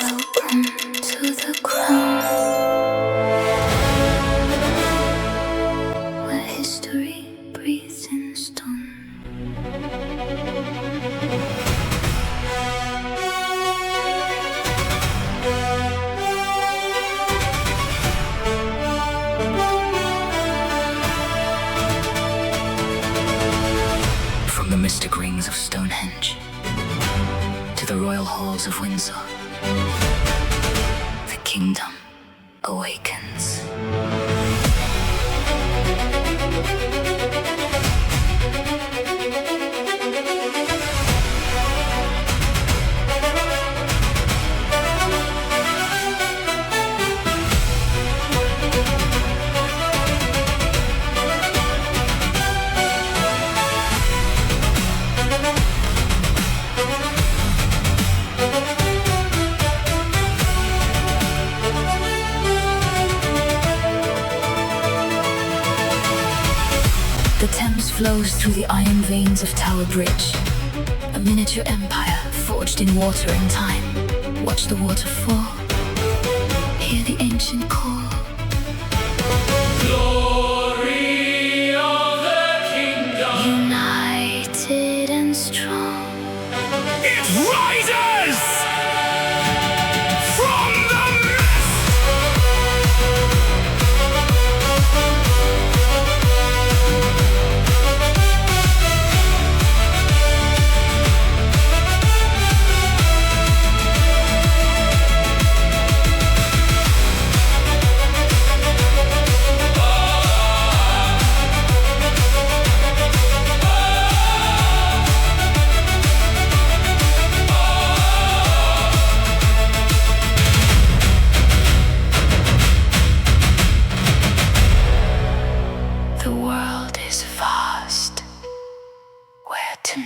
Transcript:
Welcome to the crown, where history breathes in stone. From the mystic rings of Stonehenge to the royal halls of Windsor, the kingdom awakens. The Thames flows through the iron veins of Tower Bridge, a miniature empire forged in water and time. Watch the water fall, hear the ancient call. Glory of the kingdom, United and strong, it rises from the mist. the world is vast, where to